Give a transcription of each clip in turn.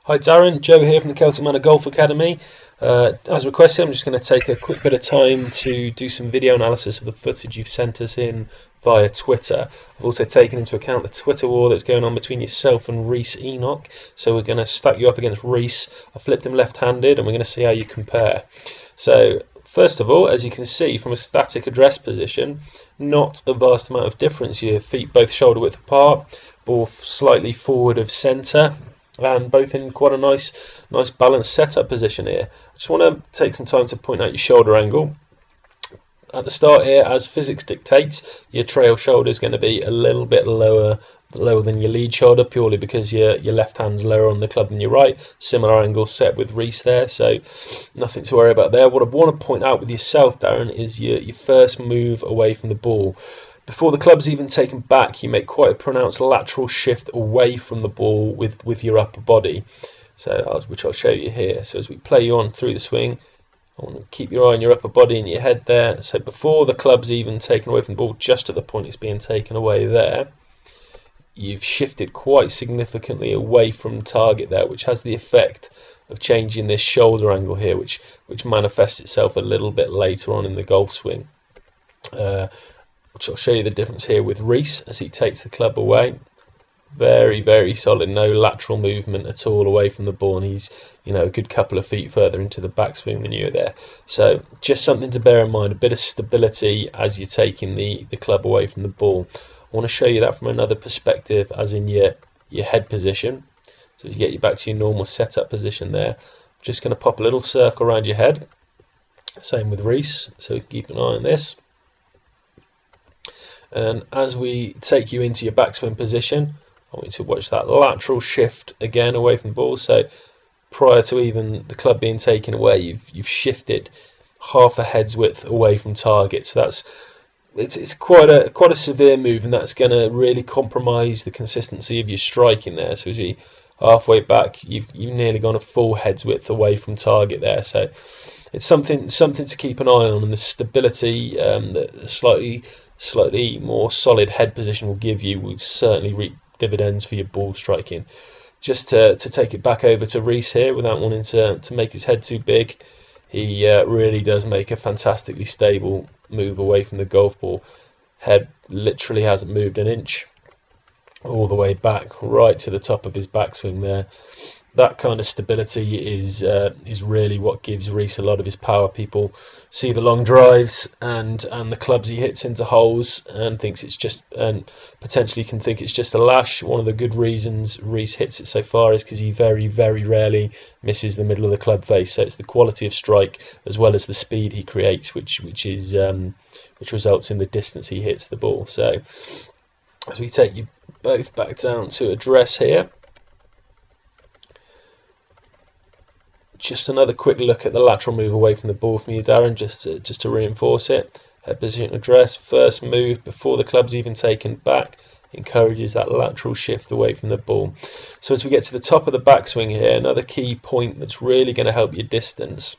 Hi Darren, Joe here from the Celtic Manor Golf Academy. As requested, I'm just going to take a quick bit of time to do some video analysis of the footage you've sent us in via Twitter. I've also taken into account the Twitter war that's going on between yourself and Reese Enoch. So we're going to stack you up against Reese. I flipped him left-handed and we're going to see how you compare. So first of all, as you can see from a static address position, not a vast amount of difference. Your feet both shoulder width apart, ball slightly forward of centre, and both in quite a nice balanced setup position here. I just want to take some time to point out your shoulder angle. At the start here, as physics dictates, your trail shoulder is going to be a little bit lower than your lead shoulder, purely because your left hand's lower on the club than your right. Similar angle set with Reese there, so nothing to worry about there. What I want to point out with yourself, Darren, is your first move away from the ball. Before the club's even taken back, you make quite a pronounced lateral shift away from the ball with your upper body, which I'll show you here. So as we play you on through the swing, I want to keep your eye on your upper body and your head there. So before the club's even taken away from the ball, just at the point it's being taken away there, you've shifted quite significantly away from target there, which has the effect of changing this shoulder angle here, which manifests itself a little bit later on in the golf swing. Which I'll show you the difference here with Reese as he takes the club away. Very, very solid, no lateral movement at all away from the ball, and he's a good couple of feet further into the backswing than you are there. So just something to bear in mind, a bit of stability as you're taking the club away from the ball. I want to show you that from another perspective, as in your head position. So as you get you back to your normal setup position there, I'm just going to pop a little circle around your head. Same with Reese, so keep an eye on this. And as we take you into your backswing position, I want you to watch that lateral shift again away from the ball. So prior to even the club being taken away, you've shifted half a head's width away from target. So it's quite a severe move, and that's going to really compromise the consistency of your striking there. So as you halfway back, you've nearly gone a full head's width away from target there. So it's something to keep an eye on, and the stability, the slightly more solid head position will give you will certainly reap dividends for your ball striking. Just to take it back over to Reese here, without wanting to make his head too big, he really does make a fantastically stable move away from the golf ball. Head literally hasn't moved an inch all the way back right to the top of his backswing there. That kind of stability is really what gives Reese a lot of his power. People see the long drives and the clubs he hits into holes and potentially can think it's just a lash. One of the good reasons Reese hits it so far is because he very, very rarely misses the middle of the club face. So it's the quality of strike as well as the speed he creates, which results in the distance he hits the ball. So as we take you both back down to address here, just another quick look at the lateral move away from the ball from you, Darren, just to reinforce it. Head position address, first move before the club's even taken back, encourages that lateral shift away from the ball. So as we get to the top of the backswing here, another key point that's really going to help your distance.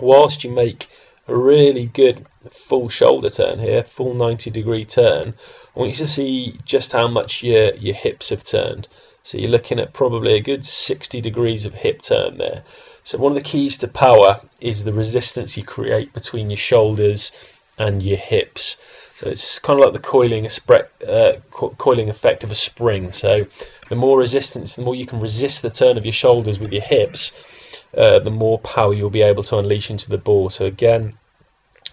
Whilst you make a really good full shoulder turn here, full 90-degree turn, I want you to see just how much your hips have turned. So you're looking at probably a good 60 degrees of hip turn there. So one of the keys to power is the resistance you create between your shoulders and your hips. So it's kind of like the coiling effect of a spring. So the more resistance, the more you can resist the turn of your shoulders with your hips, the more power you'll be able to unleash into the ball. So again,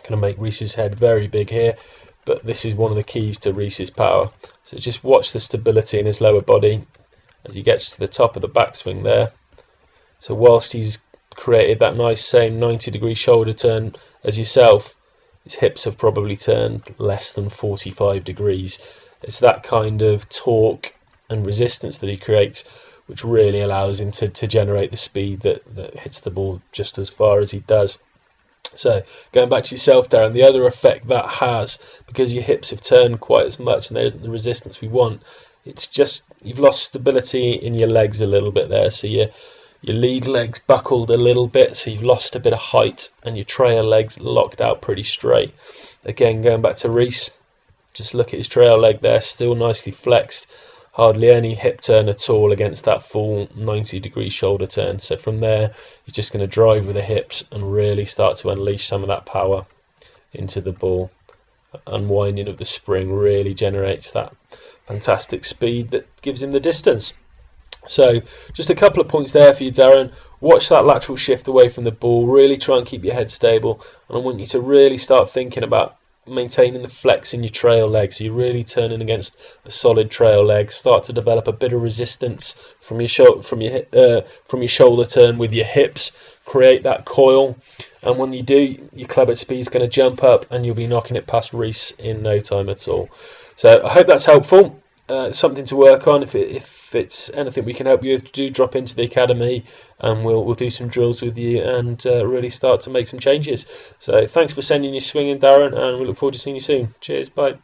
going to make Reese's head very big here, but this is one of the keys to Reese's power. So just watch the stability in his lower body as he gets to the top of the backswing there. So whilst he's created that nice same 90-degree shoulder turn as yourself, his hips have probably turned less than 45 degrees. It's that kind of torque and resistance that he creates which really allows him to generate the speed that hits the ball just as far as he does. So going back to yourself, Darren, the other effect that has, because your hips have turned quite as much and there isn't the resistance we want, it's just you've lost stability in your legs a little bit there. So your lead legs buckled a little bit, so you've lost a bit of height, and your trail legs locked out pretty straight. Again, going back to Reese, just look at his trail leg there, still nicely flexed. hardly any hip turn at all against that full 90-degree shoulder turn. So from there, you're just going to drive with the hips and really start to unleash some of that power into the ball. Unwinding of the spring really generates that fantastic speed that gives him the distance. So just a couple of points there for you, Darren. Watch that lateral shift away from the ball. Really try and keep your head stable. And I want you to really start thinking about maintaining the flex in your trail leg. So you're really turning against a solid trail leg. Start to develop a bit of resistance from your shoulder turn with your hips. Create that coil. And when you do, your club head speed is going to jump up and you'll be knocking it past Reese in no time at all. So I hope that's helpful. Something to work on. If it's anything we can help you with, do drop into the academy and we'll do some drills with you and really start to make some changes. So thanks for sending your swinging, Darren, and we look forward to seeing you soon. Cheers, bye.